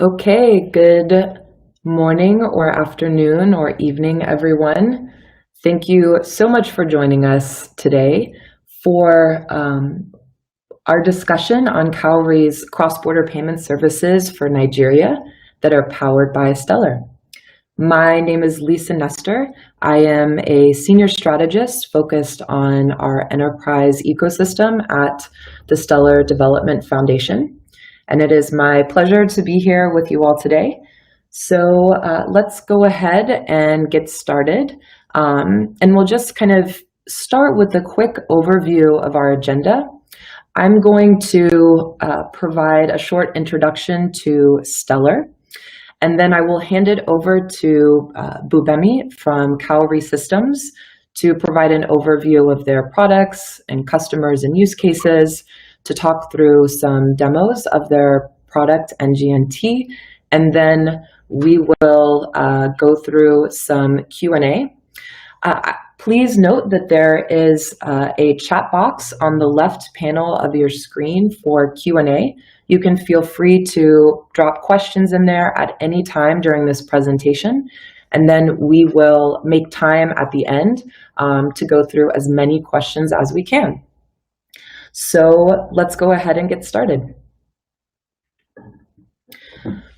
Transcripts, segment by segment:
Okay, good morning or afternoon or evening, everyone. Thank you so much for joining us today for our discussion on Cowrie's cross-border payment services for Nigeria that are powered by Stellar. My name is Lisa Nestor. I am a senior strategist focused on our enterprise ecosystem at the Stellar Development Foundation. And it is my pleasure to be here with you all today. So let's go ahead and get started. And we'll just kind of start with a quick overview of our agenda. I'm going to provide a short introduction to Stellar, and then I will hand it over to Bubemi from Cowrie Systems to provide an overview of their products and customers and use cases, to talk through some demos of their product NGNT, and then we will go through some Q&A. Please note that there is a chat box on the left panel of your screen for Q&A. You can feel free to drop questions in there at any time during this presentation, and then we will make time at the end to go through as many questions as we can. So let's go ahead and get started.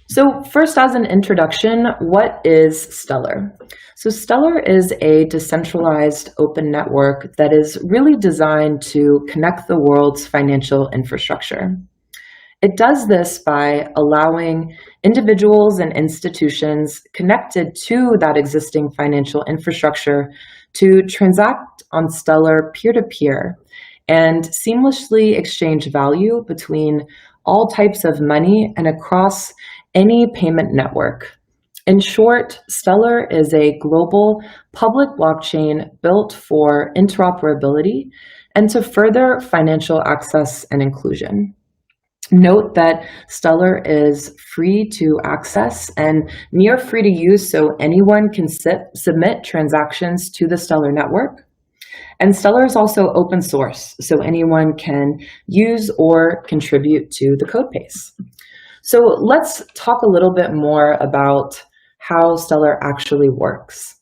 So first, as an introduction, what is Stellar? So Stellar is a decentralized open network that is really designed to connect the world's financial infrastructure. It does this by allowing individuals and institutions connected to that existing financial infrastructure to transact on Stellar peer-to-peer and seamlessly exchange value between all types of money and across any payment network. In short, Stellar is a global public blockchain built for interoperability and to further financial access and inclusion. Note that Stellar is free to access and near free to use, so anyone can submit transactions to the Stellar network. And Stellar is also open source, so anyone can use or contribute to the code base. So let's talk a little bit more about how Stellar actually works.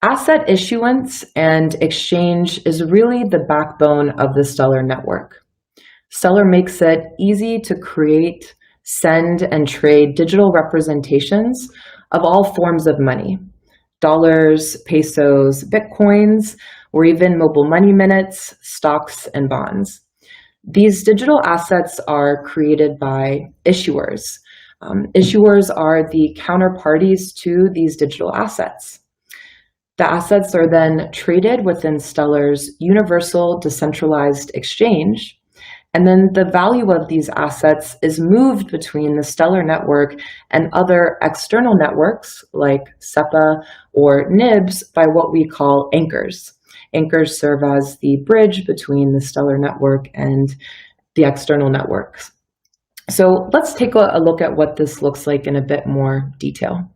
Asset issuance and exchange is really the backbone of the Stellar network. Stellar makes it easy to create, send, and trade digital representations of all forms of money: dollars, pesos, bitcoins, or even mobile money minutes, stocks, and bonds. These digital assets are created by issuers. Issuers are the counterparties to these digital assets. The assets are then traded within Stellar's universal decentralized exchange, and then the value of these assets is moved between the Stellar network and other external networks like SEPA or NIBs by what we call anchors. Anchors serve as the bridge between the Stellar network and the external networks. So let's take a look at what this looks like in a bit more detail.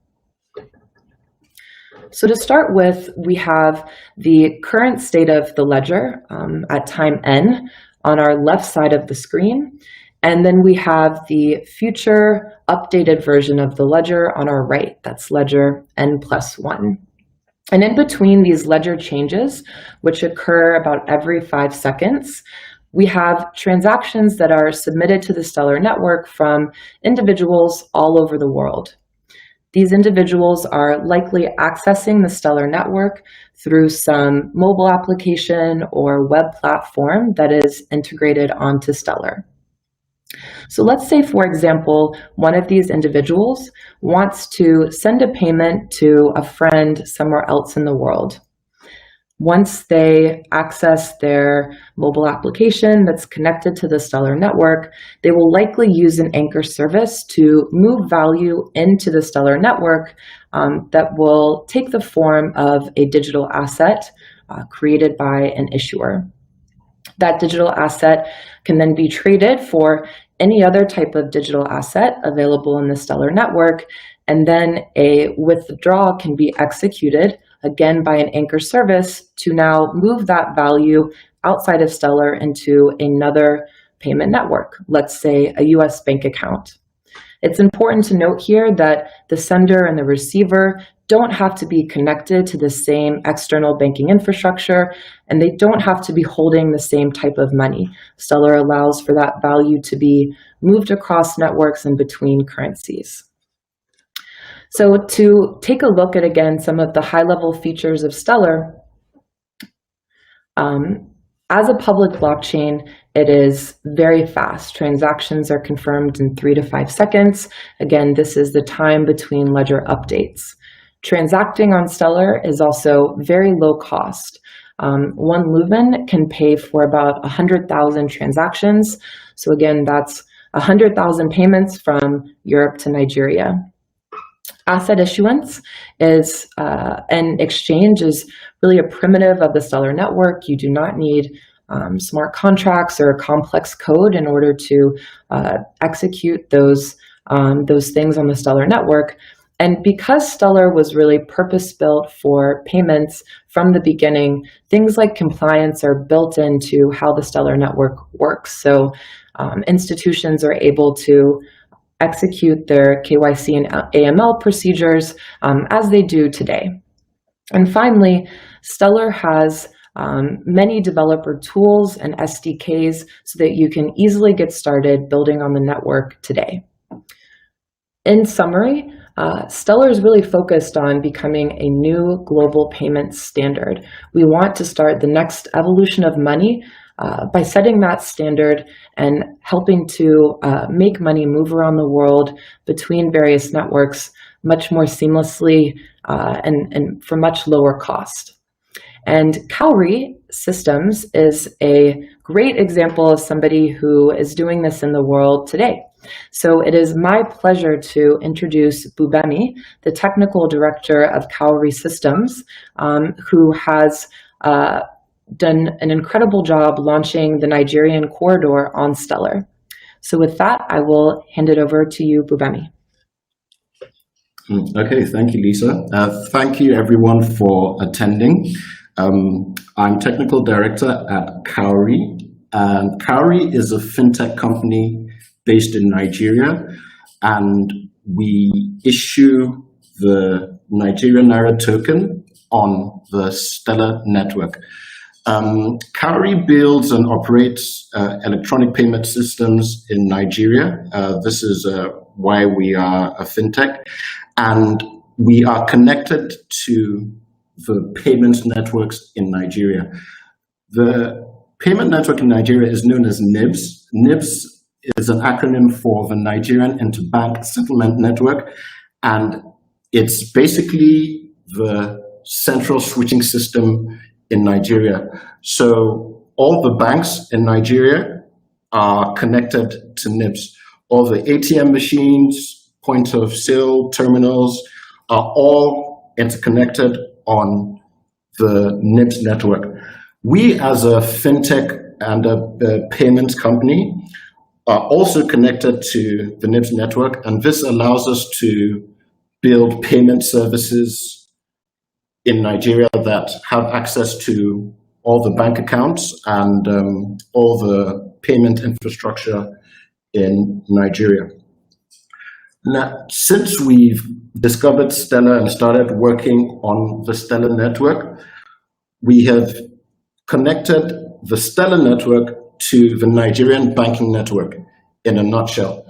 So to start with, we have the current state of the ledger at time n on our left side of the screen, and then we have the future updated version of the ledger on our right. That's ledger n+1. And in between these ledger changes, which occur about every 5 seconds, we have transactions that are submitted to the Stellar network from individuals all over the world. These individuals are likely accessing the Stellar network through some mobile application or web platform that is integrated onto Stellar. So let's say, for example, one of these individuals wants to send a payment to a friend somewhere else in the world. Once they access their mobile application that's connected to the Stellar network, they will likely use an anchor service to move value into the Stellar network that will take the form of a digital asset created by an issuer. That digital asset can then be traded for any other type of digital asset available in the Stellar network, and then a withdrawal can be executed, again by an anchor service, to now move that value outside of Stellar into another payment network, let's say a US bank account. It's important to note here that the sender and the receiver don't have to be connected to the same external banking infrastructure, and they don't have to be holding the same type of money. Stellar allows for that value to be moved across networks and between currencies. So to take a look at, again, some of the high-level features of Stellar, as a public blockchain, it is very fast. Transactions are confirmed in 3 to 5 seconds. Again, this is the time between ledger updates. Transacting on Stellar is also very low cost. 1 Leuven can pay for about 100,000 transactions. So again, that's 100,000 payments from Europe to Nigeria. Asset issuance is and exchange is really a primitive of the Stellar network. You do not need smart contracts or complex code in order to execute those things on the Stellar network. And because Stellar was really purpose-built for payments from the beginning, things like compliance are built into how the Stellar network works. So institutions are able to execute their KYC and AML procedures as they do today. And finally, Stellar has many developer tools and SDKs so that you can easily get started building on the network today. In summary, Stellar is really focused on becoming a new global payment standard. We want to start the next evolution of money by setting that standard and helping to make money move around the world between various networks much more seamlessly and for much lower cost. And Cowrie Systems is a great example of somebody who is doing this in the world today. So it is my pleasure to introduce Bubemi, the technical director of Cowrie Systems, who has done an incredible job launching the Nigerian corridor on Stellar. So with that, I will hand it over to you, Bubemi. Okay, thank you, Lisa. Thank you everyone for attending. I'm technical director at Cowrie, and Cowrie is a fintech company based in Nigeria, and we issue the Nigerian Naira token on the Stellar network. Cowrie builds and operates electronic payment systems in Nigeria. This is why we are a fintech, and we are connected to the payment networks in Nigeria. The payment network in Nigeria is known as NIBS. NIBS is an acronym for the Nigerian Interbank Settlement Network, and it's basically the central switching system in Nigeria. So all the banks in Nigeria are connected to NIBS. All the ATM machines, point of sale terminals are all interconnected on the NIBS network. We as a fintech and a payments company are also connected to the NIBS network, and this allows us to build payment services in Nigeria that have access to all the bank accounts and all the payment infrastructure in Nigeria. Now, since we've discovered Stellar and started working on the Stellar network, we have connected the Stellar network to the Nigerian banking network in a nutshell.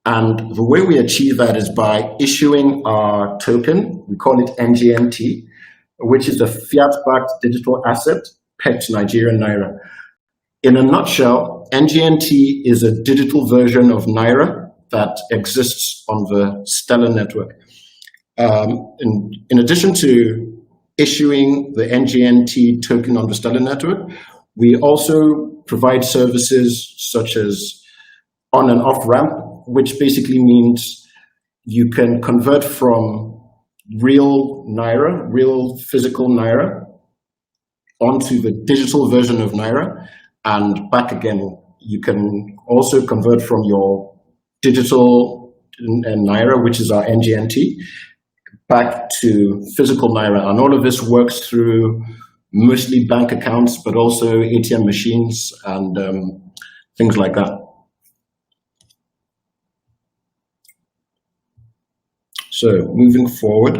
And the way we achieve that is by issuing our token, we call it NGNT, which is a fiat-backed digital asset pegged to Nigerian Naira. In a nutshell, NGNT is a digital version of Naira that exists on the Stellar network. In addition to issuing the NGNT token on the Stellar network, we also provide services such as on and off ramp, which basically means you can convert from real Naira, real physical Naira, onto the digital version of Naira and back again. You can also convert from your digital Naira, which is our NGNT, back to physical Naira. And all of this works through mostly bank accounts, but also ATM machines and things like that. So moving forward,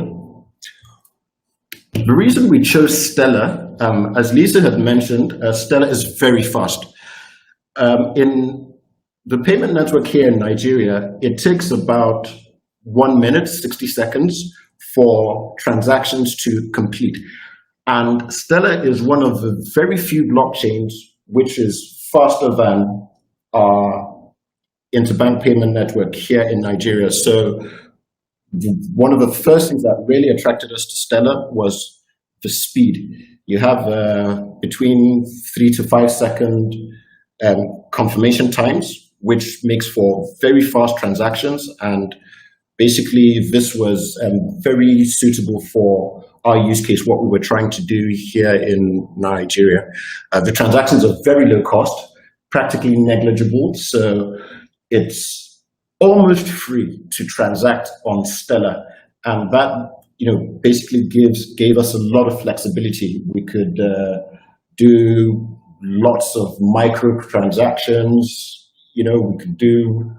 the reason we chose Stellar, as Lisa had mentioned, Stellar is very fast. In the payment network here in Nigeria, it takes about 1 minute, 60 seconds for transactions to complete. And Stellar is one of the very few blockchains which is faster than our interbank payment network here in Nigeria. So one of the first things that really attracted us to Stellar was the speed. You have between 3 to 5 second confirmation times, which makes for very fast transactions. And basically, this was very suitable for our use case, what we were trying to do here in Nigeria. The transactions are very low cost, practically negligible. So it's almost free to transact on Stellar. And that, basically gave us a lot of flexibility. We could do lots of micro transactions, we could do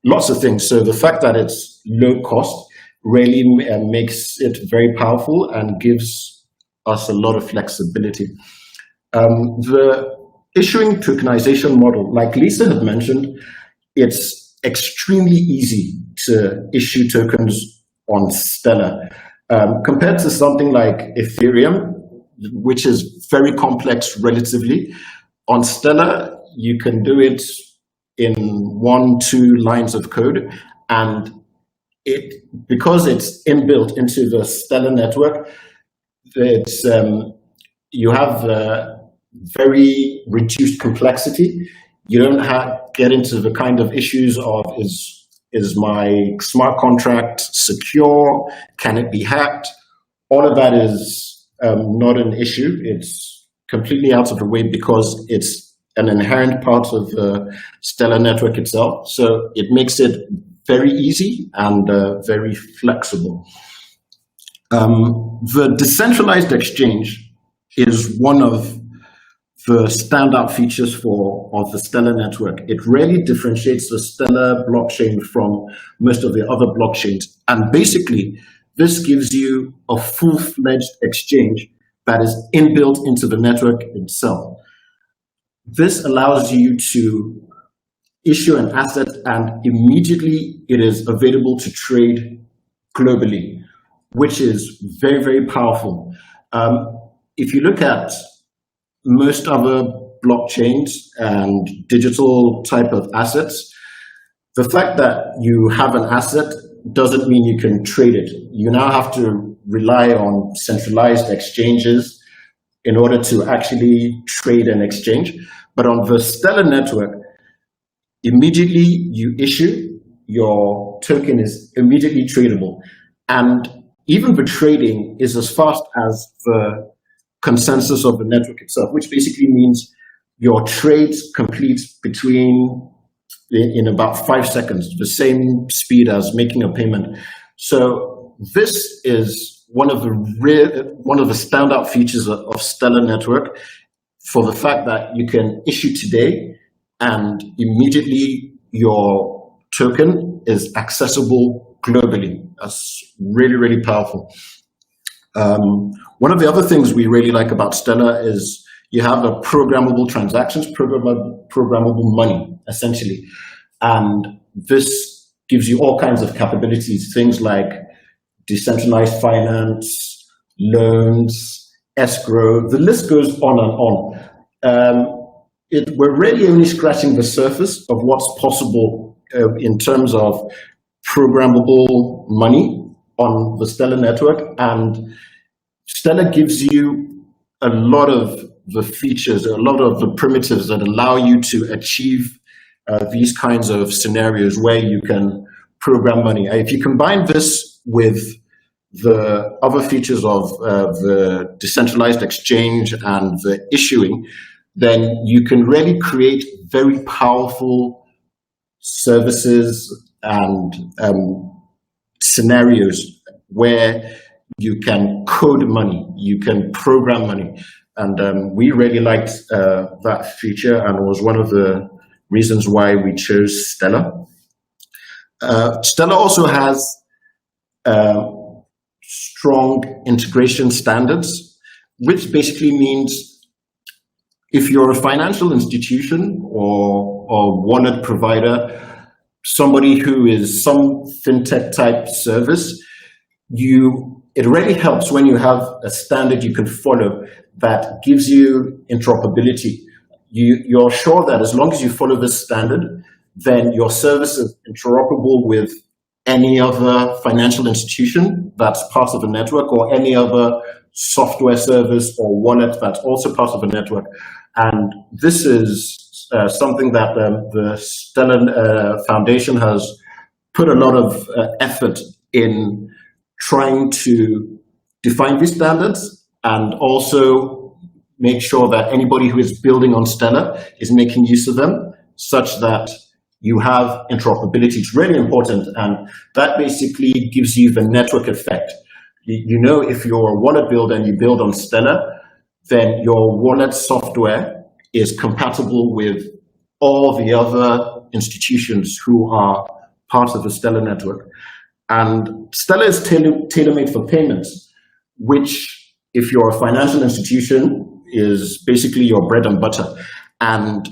lots of things. So the fact that it's low cost really makes it very powerful and gives us a lot of flexibility. The issuing tokenization model, like Lisa had mentioned, it's extremely easy to issue tokens on Stellar. Compared to something like Ethereum, which is very complex relatively, on Stellar, you can do it in 1-2 lines of code, and because it's inbuilt into the Stellar network, you have very reduced complexity. You don't get into the kind of issues of is my smart contract secure? Can it be hacked? All of that is not an issue. It's completely out of the way because it's an inherent part of the Stellar network itself. So it makes it very easy and very flexible. The decentralized exchange is one of the standout features of the Stellar network. It really differentiates the Stellar blockchain from most of the other blockchains. And basically, this gives you a full-fledged exchange that is inbuilt into the network itself. This allows you to issue an asset and immediately it is available to trade globally, which is very, very powerful. If you look at most other blockchains and digital type of assets, the fact that you have an asset doesn't mean you can trade it. You now have to rely on centralized exchanges in order to actually trade an exchange. But on the Stellar network, immediately you issue, your token is immediately tradable. And even the trading is as fast as the consensus of the network itself, which basically means your trades complete in about 5 seconds, the same speed as making a payment. So this is one of the standout features of Stellar network, for the fact that you can issue today and immediately your token is accessible globally. That's really, really powerful. One of the other things we really like about Stellar is you have a programmable transactions, programmable money, essentially. And this gives you all kinds of capabilities, things like decentralized finance, loans, escrow, the list goes on and on. We're really only scratching the surface of what's possible in terms of programmable money on the Stellar network, and Stellar gives you a lot of the features, a lot of the primitives that allow you to achieve these kinds of scenarios where you can program money. If you combine this with the other features of the decentralized exchange and the issuing, then you can really create very powerful services and scenarios where you can code money, you can program money. And we really liked that feature, and it was one of the reasons why we chose Stellar. Stellar also has strong integration standards, which basically means if you're a financial institution or wallet provider, somebody who is some fintech type service, it really helps when you have a standard you can follow that gives you interoperability. You're sure that as long as you follow this standard, then your service is interoperable with any other financial institution that's part of a network, or any other software service or wallet that's also part of a network. And this is something that the Stellar Foundation has put a lot of effort in trying to define these standards, and also make sure that anybody who is building on Stellar is making use of them, such that you have interoperability. It's really important, and that basically gives you the network effect. You know, if you're a wallet builder and you build on Stellar, then your wallet software is compatible with all the other institutions who are part of the Stellar network. And Stellar is tailor-made for payments, which, if you're a financial institution, is basically your bread and butter. And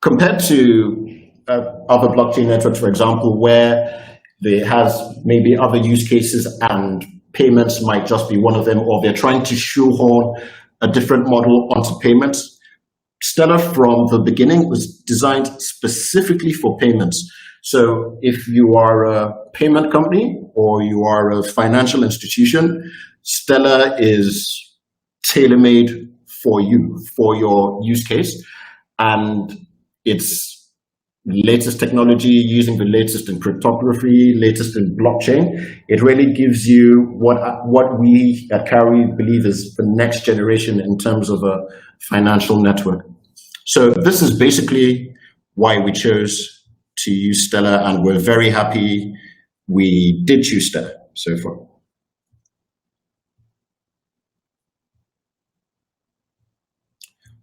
compared to other blockchain networks, for example, where they has maybe other use cases and payments might just be one of them, or they're trying to shoehorn a different model onto payments, Stellar from the beginning was designed specifically for payments. So if you are a payment company or you are a financial institution, Stellar is tailor-made for you, for your use case. And it's latest technology, using the latest in cryptography, latest in blockchain. It really gives you what we at Cowrie believe is the next generation in terms of a financial network. So this is basically why we chose to use Stellar, and we're very happy we did choose Stellar so far.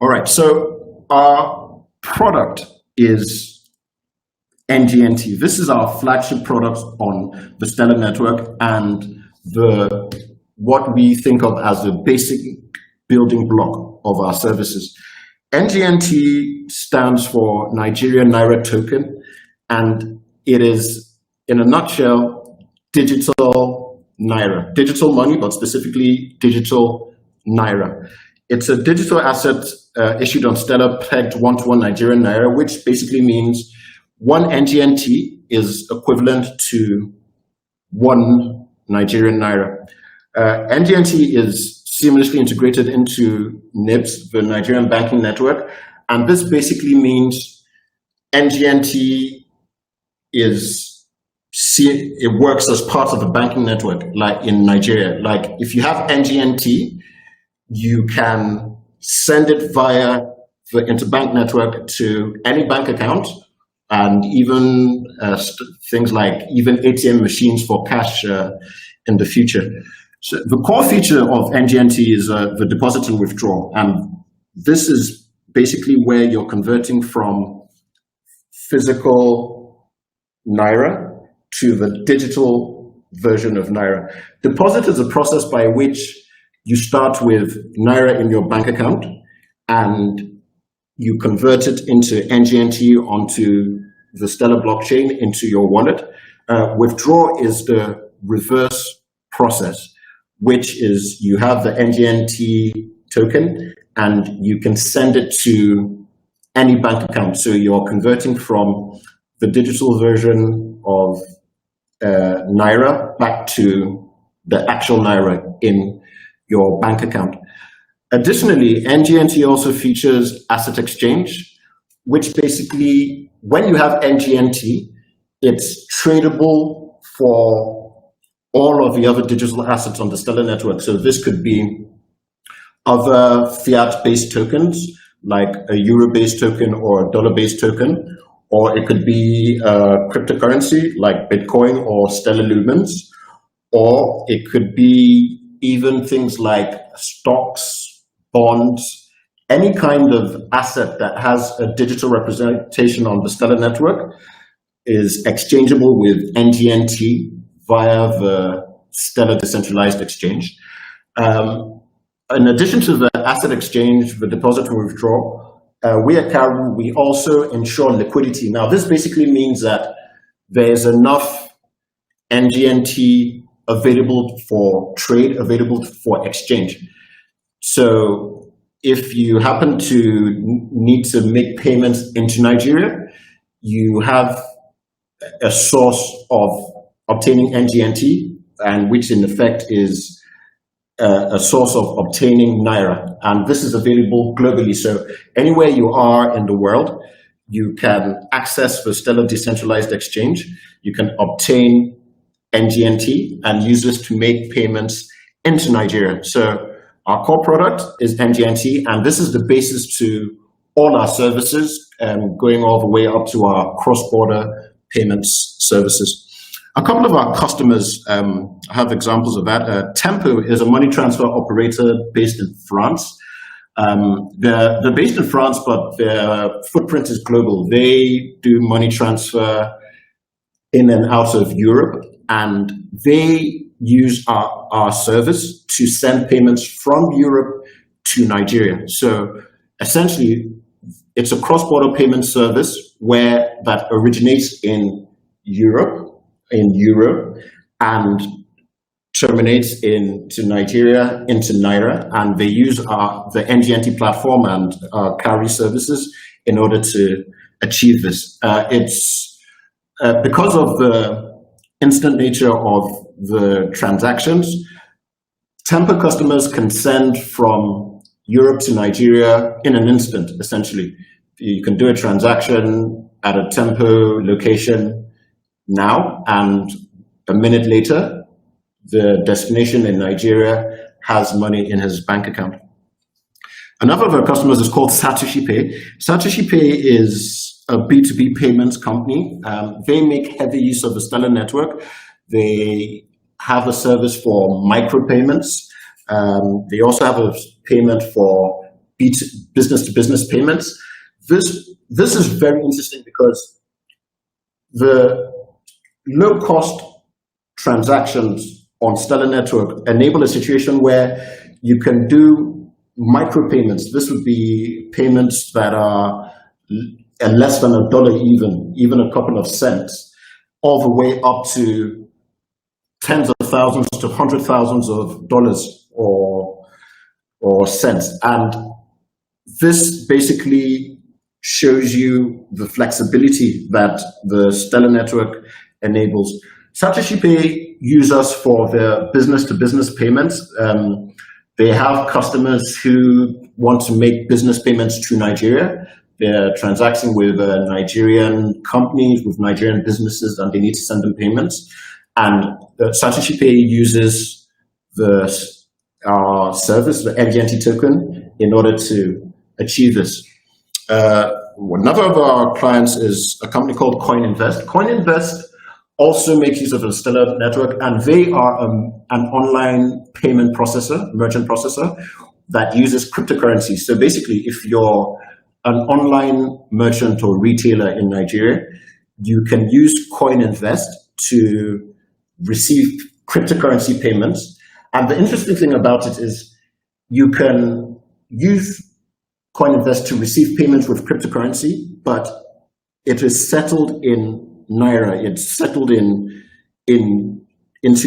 All right, so our product is NGNT. This is our flagship product on the Stellar network, and what we think of as the basic building block of our services. NGNT stands for Nigerian Naira Token, and it is, in a nutshell, digital Naira. Digital money, but specifically digital Naira. It's a digital asset issued on Stellar pegged 1-to-1 Nigerian Naira, which basically means one NGNT is equivalent to 1 Nigerian Naira. NGNT is seamlessly integrated into NIBS, the Nigerian banking network, and this basically means NGNT it works as part of the banking network, like in Nigeria. Like if you have NGNT, you can send it via the interbank network to any bank account, and even things like even ATM machines for cash in the future. So the core feature of NGNT is the deposit and withdrawal, and this is basically where you're converting from physical Naira to the digital version of Naira. Deposit is a process by which you start with Naira in your bank account and you convert it into NGNT onto the Stellar blockchain into your wallet. Withdraw is the reverse process, which is you have the NGNT token and you can send it to any bank account. So you're converting from the digital version of Naira back to the actual Naira in your bank account. Additionally, NGNT also features asset exchange, which basically, when you have NGNT, it's tradable for all of the other digital assets on the Stellar network. So this could be other fiat-based tokens, like a euro-based token or a dollar-based token, or it could be cryptocurrency like Bitcoin or Stellar Lumens, or it could be even things like stocks, bonds, any kind of asset that has a digital representation on the Stellar network is exchangeable with NGNT via the Stellar decentralized exchange. In addition to the asset exchange, the deposit and withdrawal, we at Cowrie, we also ensure liquidity. Now, this basically means that there's enough NGNT available for trade, available for exchange. So if you happen to need to make payments into Nigeria, you have a source of obtaining NGNT, and which in effect is a source of obtaining Naira. And this is available globally. So anywhere you are in the world, you can access the Stellar decentralized exchange. You can obtain NGNT and use this to make payments into Nigeria. So our core product is NGNT, and this is the basis to all our services, going all the way up to our cross-border payments services. A couple of our customers have examples of that. Tempo is a money transfer operator based in France. They're based in France, but their footprint is global. They do money transfer in and out of Europe, and they use our service to send payments from Europe to Nigeria. So essentially, it's a cross-border payment service where that originates in Europe, in Euro, and terminates into Nigeria, into Naira, and they use the NGNT platform and Cowrie services in order to achieve this. It's because of the instant nature of the transactions, Tempo customers can send from Europe to Nigeria in an instant, essentially. You can do a transaction at a Tempo location now, and a minute later, the destination in Nigeria has money in his bank account. Another of our customers is called Satoshi Pay. Satoshi Pay is a B2B payments company. They make heavy use of the Stellar network. They have a service for micropayments. They also have a payment for business-to-business payments. This is very interesting because the low-cost transactions on Stellar network enable a situation where you can do micropayments. This would be payments that are less than $1 even a couple of cents, all the way up to tens of thousands to hundred thousands of dollars or cents. And this basically shows you the flexibility that the Stellar network enables. Satoshi Pay use us for their business-to-business payments. They have customers who want to make business payments to Nigeria. They're transacting with Nigerian companies, with Nigerian businesses, and they need to send them payments. And Satoshi Pay uses our service, the NGNT token, in order to achieve this. Another of our clients is a company called CoinInvest. CoinInvest also makes use of the Stellar network, and they are an online payment processor, merchant processor, that uses cryptocurrency. So basically, if you're an online merchant or retailer in Nigeria, you can use CoinInvest to receive cryptocurrency payments. And the interesting thing about it is you can use CoinInvest to receive payments with cryptocurrency, but it is settled in Naira. It's settled into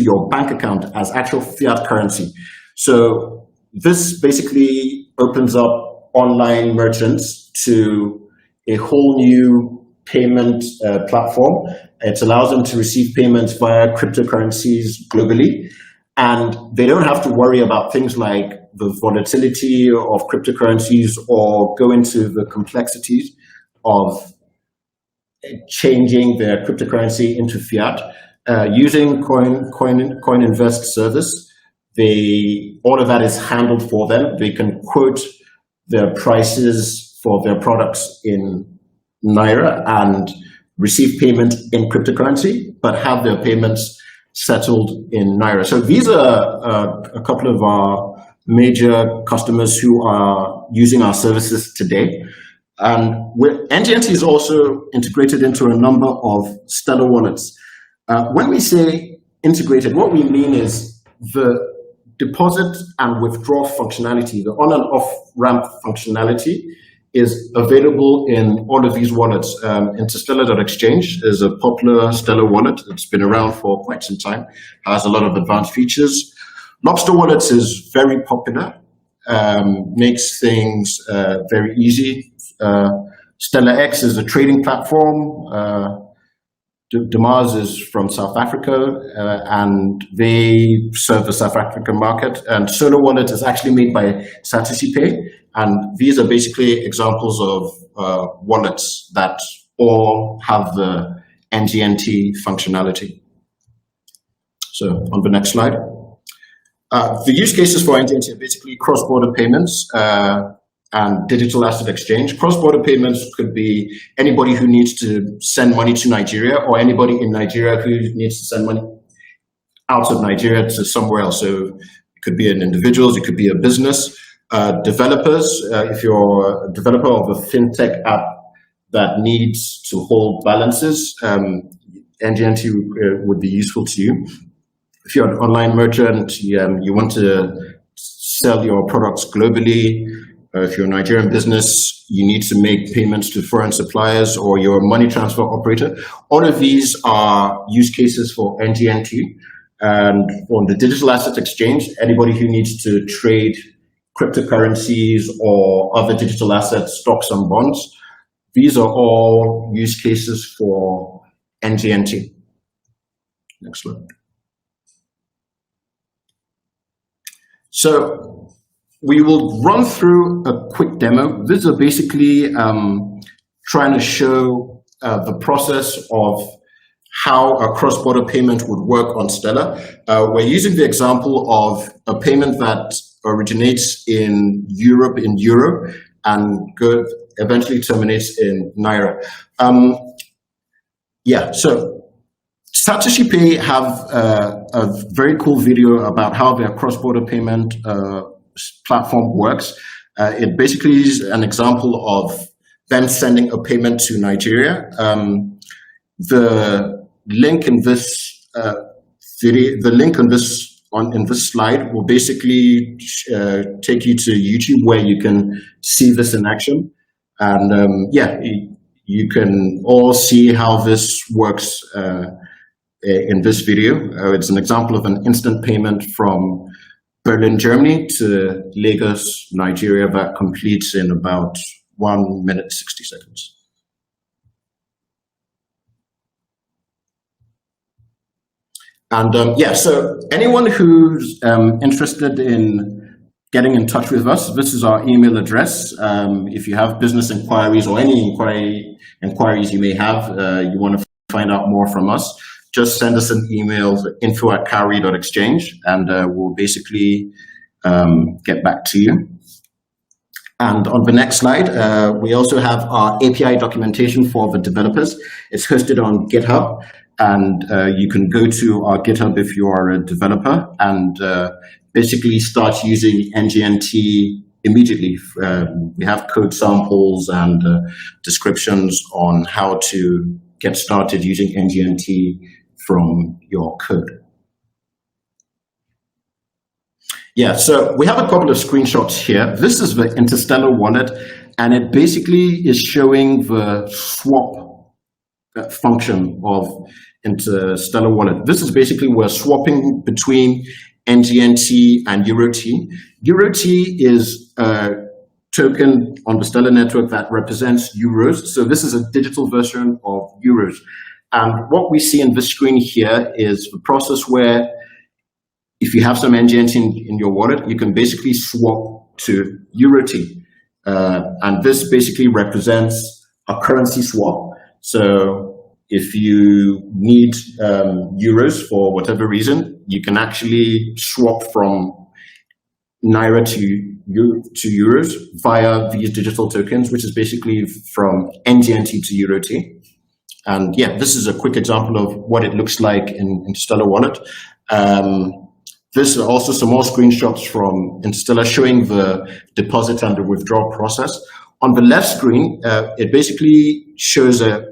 your bank account as actual fiat currency. So this basically opens up online merchants to a whole new payment platform. It allows them to receive payments via cryptocurrencies globally, and they don't have to worry about things like the volatility of cryptocurrencies or go into the complexities of changing their cryptocurrency into fiat. Using CoinInvest service, all of that is handled for them. They can quote their prices for their products in Naira and receive payment in cryptocurrency, but have their payments settled in Naira. So these are a couple of our major customers who are using our services today. And NGNT is also integrated into a number of Stellar wallets. When we say integrated, what we mean is the deposit and withdraw functionality, the on and off ramp functionality, is available in all of these wallets. Interstellar.exchange is a popular Stellar wallet. It's been around for quite some time, has a lot of advanced features. Lobster Wallets is very popular, makes things very easy. Stellar X is a trading platform. Damas is from South Africa, and they serve the South African market. And Solar Wallet is actually made by Satoshi Pay, and these are basically examples of wallets that all have the NGNT functionality. So on the next slide. The use cases for NGNT are basically cross-border payments and digital asset exchange. Cross-border payments could be anybody who needs to send money to Nigeria, or anybody in Nigeria who needs to send money out of Nigeria to somewhere else. So it could be an individual, it could be a business. Developers, if you're a developer of a fintech app that needs to hold balances, NGNT would be useful to you. If you're an online merchant, you want to sell your products globally. If you're a Nigerian business, you need to make payments to foreign suppliers, or you're a money transfer operator. All of these are use cases for NGNT. And on the digital asset exchange, anybody who needs to trade cryptocurrencies or other digital assets, stocks and bonds, these are all use cases for NGNT. Next slide. So we will run through a quick demo. This is basically trying to show the process of how a cross-border payment would work on Stellar. We're using the example of a payment that originates in Europe in euro and eventually terminates in Naira. So Satoshi Pay have a very cool video about how their cross-border payment platform works. It basically is an example of them sending a payment to Nigeria. The link in this in this slide will basically take you to YouTube, where you can see this in action. And you can all see how this works in this video. It's an example of an instant payment from Berlin, Germany to Lagos, Nigeria, that completes in about 1 minute, 60 seconds. And so anyone who's interested in getting in touch with us, this is our email address. If you have business inquiries or any inquiries you may have, you want to find out more from us, just send us an email to info@cowrie.exchange, and we'll basically get back to you. And on the next slide, we also have our API documentation for the developers. It's hosted on GitHub, and you can go to our GitHub if you are a developer and basically start using NGNT immediately. We have code samples and descriptions on how to get started using NGNT from your code. Yeah, so we have a couple of screenshots here. This is the Interstellar wallet, and it basically is showing the swap function of Interstellar wallet. This is basically we're swapping between NGNT and EuroT. EuroT is a token on the Stellar network that represents euros. So this is a digital version of euros. And what we see in this screen here is the process where if you have some NGNT in your wallet, you can basically swap to EuroT. And this basically represents a currency swap. So if you need euros for whatever reason, you can actually swap from Naira to euros via these digital tokens, which is basically from NGNT to EuroT. And yeah, this is a quick example of what it looks like in Stellar Wallet. This are also some more screenshots from Interstellar showing the deposit and the withdrawal process. On the left screen, it basically shows a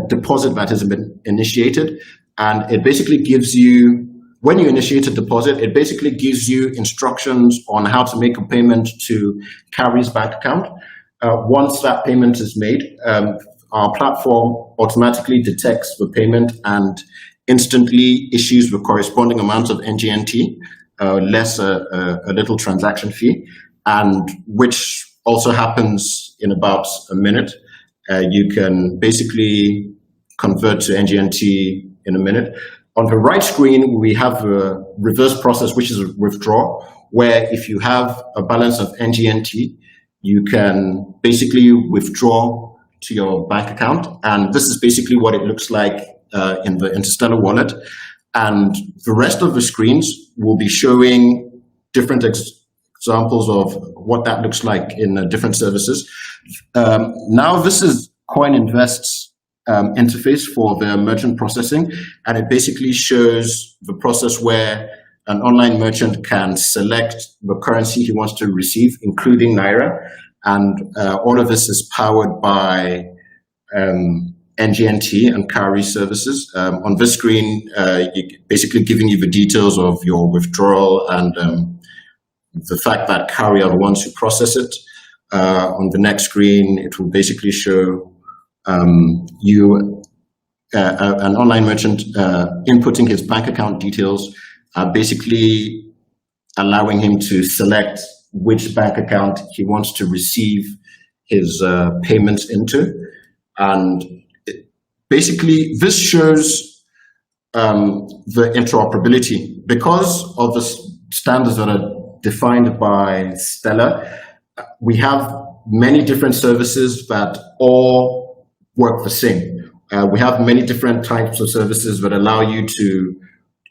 deposit that has been initiated. and it basically gives you, when you initiate a deposit, it basically gives you instructions on how to make a payment to Cowrie's bank account. Once that payment is made, our platform automatically detects the payment and instantly issues the corresponding amount of NGNT, less a little transaction fee, and which also happens in about a minute. You can basically convert to NGNT in a minute. On the right screen, we have a reverse process, which is a withdrawal, where if you have a balance of NGNT, you can basically withdraw to your bank account. And this is basically what it looks like in the Interstellar wallet. And the rest of the screens will be showing different examples of what that looks like in different services. Now this is CoinInvest's interface for the merchant processing, and it basically shows the process where an online merchant can select the currency he wants to receive, including Naira, and all of this is powered by NGNT and Cowrie services. On this screen, basically giving you the details of your withdrawal and the fact that Cowrie are the ones who process it. On the next screen, it will basically show you an online merchant inputting his bank account details, basically allowing him to select which bank account he wants to receive his payments into. And basically, this shows the interoperability. Because of the standards that are defined by Stellar, we have many different services that all work the same. We have many different types of services that allow you to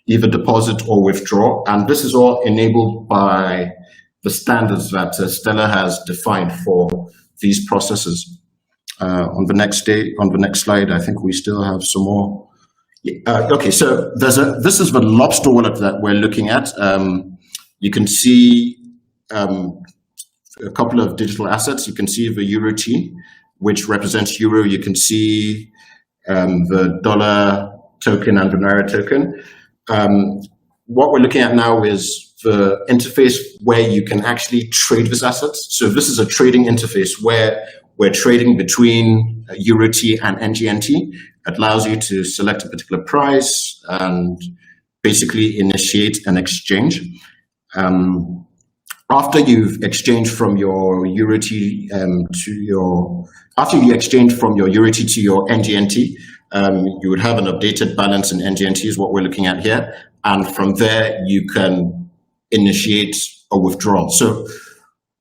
either deposit or withdraw, and this is all enabled by the standards that Stellar has defined for these processes. On the next slide, I think we still have some more. Okay, so this is the Lobster wallet that we're looking at. You can see a couple of digital assets. You can see the Euro T, which represents euro. You can see the dollar token and the Naira token. What we're looking at now is the interface where you can actually trade these assets. So this is a trading interface where we're trading between Euro T and NGNT. It allows you to select a particular price and basically initiate an exchange. After you've exchanged from your Euro T after you exchange from your Euro T to your NGNT, you would have an updated balance in NGNT is what we're looking at here. And from there, you can initiate a withdrawal. So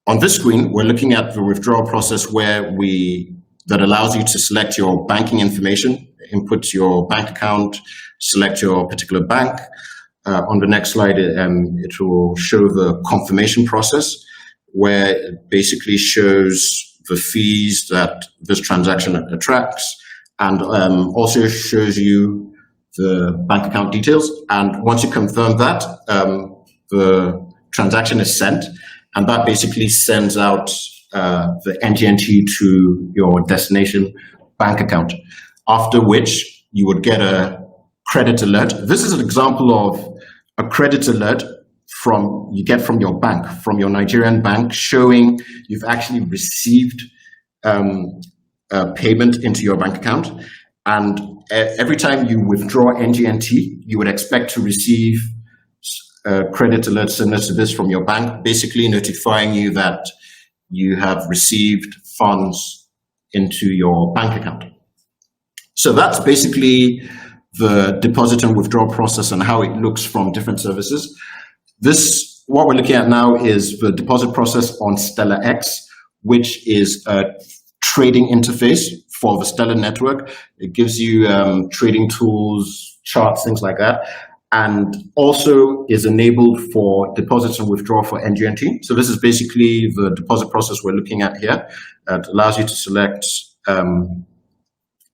on this screen, we're looking at the withdrawal process that allows you to select your banking information, input your bank account, select your particular bank. On the next slide, it will show the confirmation process, where it basically shows the fees that this transaction attracts, and also shows you the bank account details. And once you confirm that, the transaction is sent, and that basically sends out the NGNT to your destination bank account, after which you would get a credit alert. This is an example of a credit alert you get from your bank, from your Nigerian bank, showing you've actually received a payment into your bank account. And every time you withdraw NGNT, you would expect to receive a credit alert similar to this from your bank, basically notifying you that you have received funds into your bank account. So that's basically the deposit and withdrawal process and how it looks from different services. What we're looking at now is the deposit process on Stellar X, which is a trading interface for the Stellar network. It gives you trading tools, charts, things like that, and also is enabled for deposits and withdrawal for NGNT. So this is basically the deposit process we're looking at here. It allows you to select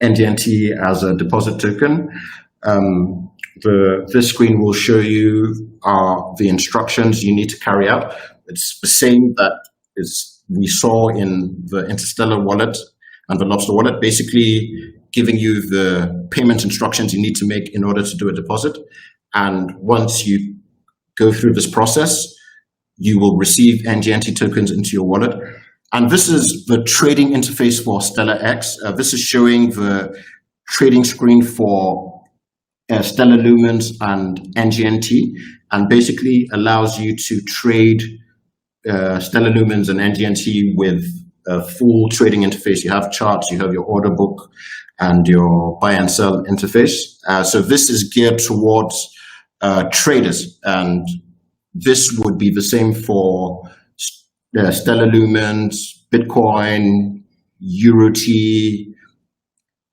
NGNT as a deposit token. This screen will show you the instructions you need to carry out. It's the same that we saw in the Interstellar wallet, and the Lobster wallet, basically giving you the payment instructions you need to make in order to do a deposit. And once you go through this process, you will receive NGNT tokens into your wallet. And this is the trading interface for Stellar X. This is showing the trading screen for Stellar Lumens and NGNT, and basically allows you to trade Stellar Lumens and NGNT with a full trading interface. You have charts, you have your order book, and your buy and sell interface. So this is geared towards traders, and this would be the same for Stellar Lumens, Bitcoin, EURT,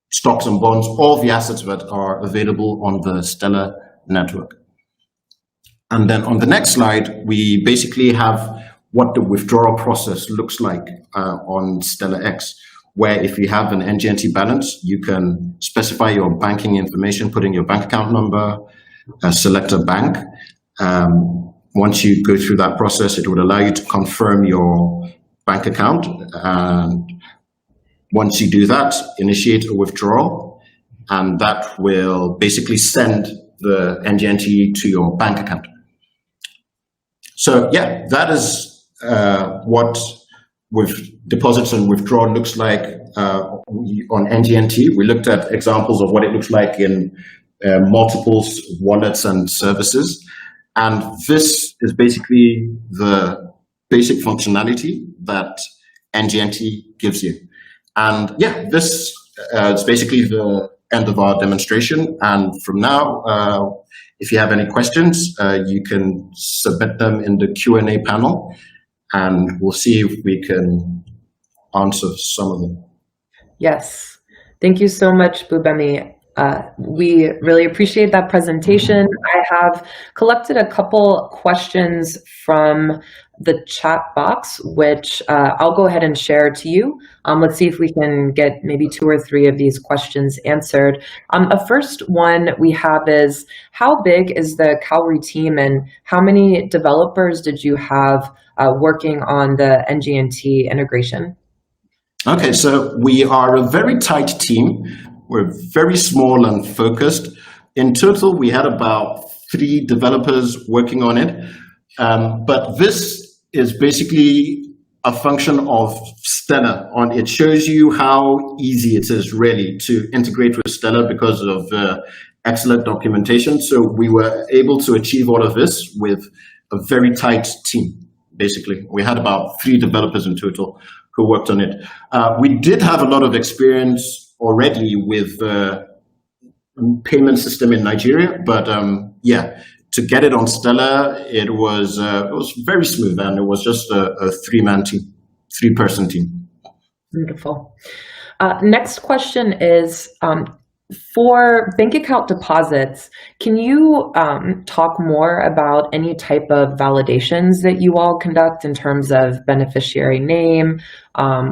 stocks and bonds, all the assets that are available on the Stellar network. And then on the next slide, we basically have what the withdrawal process looks like on Stellar X, where if you have an NGNT balance, you can specify your banking information, put in your bank account number, select a bank. Once you go through that process, it would allow you to confirm your bank account. And once you do that, initiate a withdrawal, and that will basically send the NGNT to your bank account. So yeah, that is what with deposits and withdrawal looks like on NGNT. We looked at examples of what it looks like in multiples, wallets, and services. And this is basically the basic functionality that NGNT gives you. And yeah, this is basically the end of our demonstration. And from now, if you have any questions, you can submit them in the Q&A panel, and we'll see if we can answer some of them. Yes. Thank you so much, Bubemi. We really appreciate that presentation. I have collected a couple questions from the chat box, which I'll go ahead and share to you. Let's see if we can get maybe 2 or 3 of these questions answered. The first one we have is, how big is the Cowrie team, and how many developers did you have working on the NGNT integration? Okay, so we are a very tight team. We're very small and focused. In total, we had about 3 developers working on it. But this is basically a function of Stellar. It shows you how easy it is really to integrate with Stellar because of excellent documentation. So we were able to achieve all of this with a very tight team, basically. We had about 3 developers in total who worked on it. We did have a lot of experience already with the payment system in Nigeria, but yeah, to get it on Stellar, it was very smooth, and it was just a 3-man team, 3-person team. Beautiful. Next question is, for bank account deposits, can you talk more about any type of validations that you all conduct in terms of beneficiary name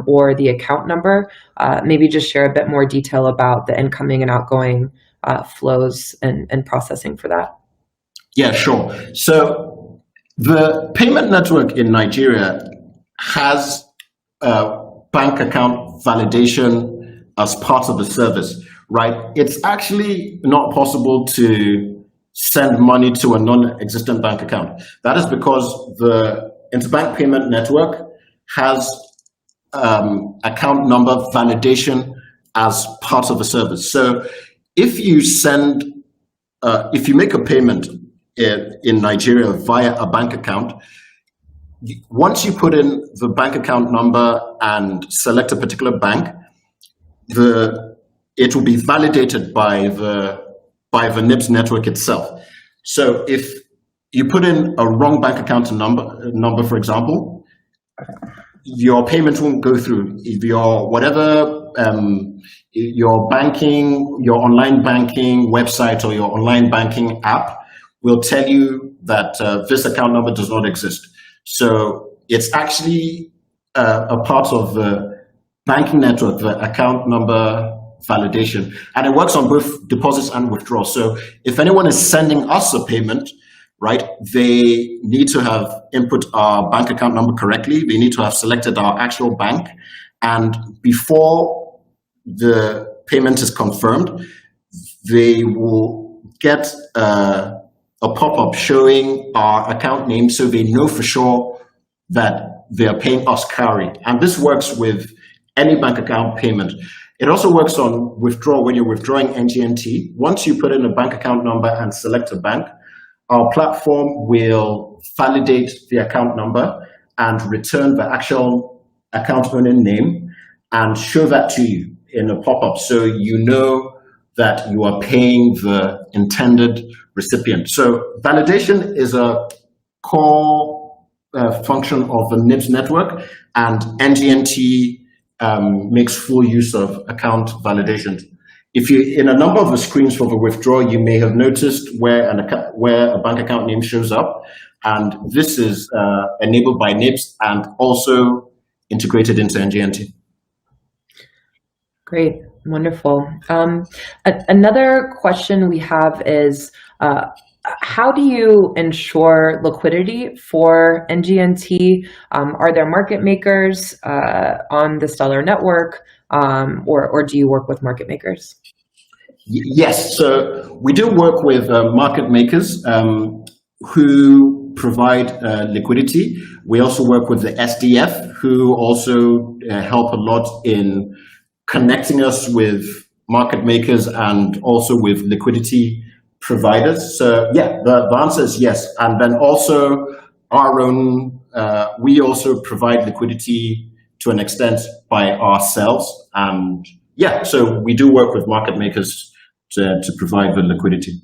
or the account number? Maybe just share a bit more detail about the incoming and outgoing flows and processing for that. Yeah, sure. So the payment network in Nigeria has bank account validation as part of the service. Right, it's actually not possible to send money to a non-existent bank account. That is because the interbank payment network has account number validation as part of the service. So if you send, if you make a payment in Nigeria via a bank account, once you put in the bank account number and select a particular bank, it will be validated by the NIBS network itself. So if you put in a wrong bank account number, for example, your payment won't go through. Your whatever your banking, your online banking website or your online banking app will tell you that this account number does not exist. So it's actually a part of the banking network, the account number validation, and it works on both deposits and withdrawals. So if anyone is sending us a payment, right, they need to have input our bank account number correctly. They need to have selected our actual bank, and before the payment is confirmed, they will get a pop-up showing our account name, so they know for sure that they are paying us Cowrie. And this works with any bank account payment. It also works on withdrawal when you're withdrawing NGNT. Once you put in a bank account number and select a bank, our platform will validate the account number and return the actual account owner name and show that to you in a pop-up, so you know that you are paying the intended recipient. So validation is a core function of the NIBS network, and NGNT makes full use of account validation. If you, in a number of the screens for the withdrawal, you may have noticed where a bank account name shows up, and this is enabled by NIBS and also integrated into NGNT. Great, wonderful. Another question we have is, how do you ensure liquidity for NGNT? Are there market makers on the Stellar network, or do you work with market makers? Yes, so we do work with market makers who provide liquidity. We also work with the SDF, who also help a lot in connecting us with market makers and also with liquidity providers. So yeah, the answer is yes. And then also our own, we also provide liquidity to an extent by ourselves. And yeah, so we do work with market makers to provide the liquidity.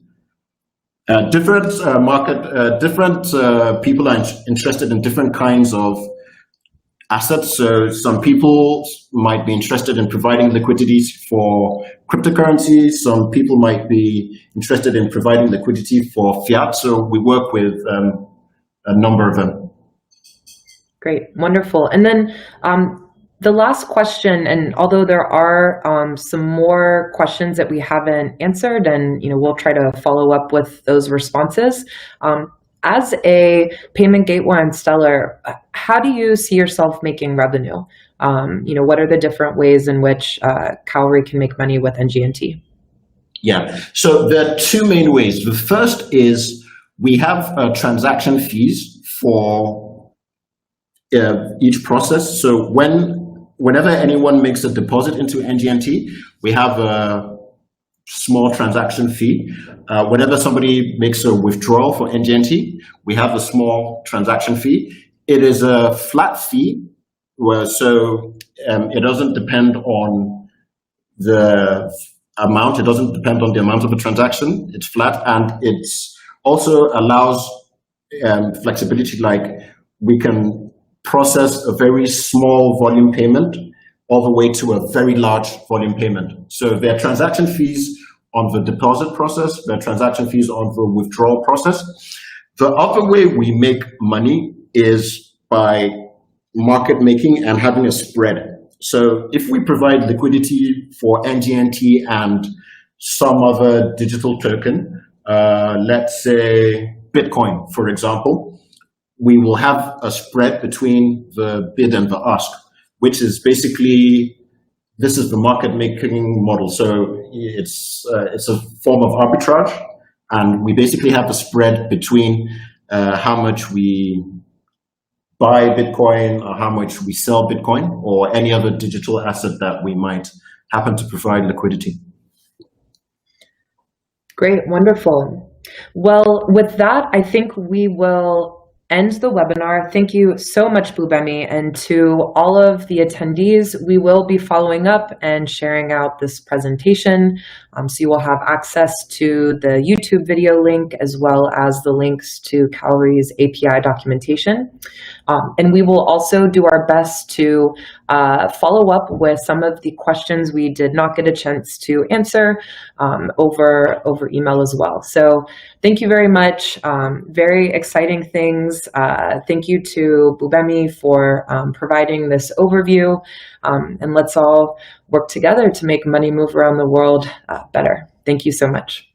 Different people are interested in different kinds of assets. So some people might be interested in providing liquidities for cryptocurrencies. Some people might be interested in providing liquidity for fiat. So we work with a number of them. Great, wonderful. And then the last question, and although there are some more questions that we haven't answered, and we'll try to follow up with those responses. As a payment gateway on Stellar, how do you see yourself making revenue? What are the different ways in which Cowrie can make money with NGNT? Yeah, so there are two main ways. The first is we have transaction fees for each process. So whenever anyone makes a deposit into NGNT, we have a small transaction fee. Whenever somebody makes a withdrawal for NGNT, we have a small transaction fee. It is a flat fee, so it doesn't depend on the amount. It doesn't depend on the amount of the transaction. It's flat, and it also allows flexibility. Like we can process a very small volume payment all the way to a very large volume payment. So there are transaction fees on the deposit process, there are transaction fees on the withdrawal process. The other way we make money is by market making and having a spread. So if we provide liquidity for NGNT and some other digital token, let's say Bitcoin, for example, we will have a spread between the bid and the ask, which is basically, this is the market making model. So it's a form of arbitrage, and we basically have the spread between how much we buy Bitcoin or how much we sell Bitcoin or any other digital asset that we might happen to provide liquidity. Great, wonderful. Well, with that, I think we will end the webinar. Thank you so much, Bubemi, and to all of the attendees. We will be following up and sharing out this presentation, so you will have access to the YouTube video link as well as the links to Calorie's API documentation. And we will also do our best to follow up with some of the questions we did not get a chance to answer over email as well. So thank you very much. Very exciting things. Thank you to Bubemi for providing this overview. And let's all work together to make money move around the world better. Thank you so much.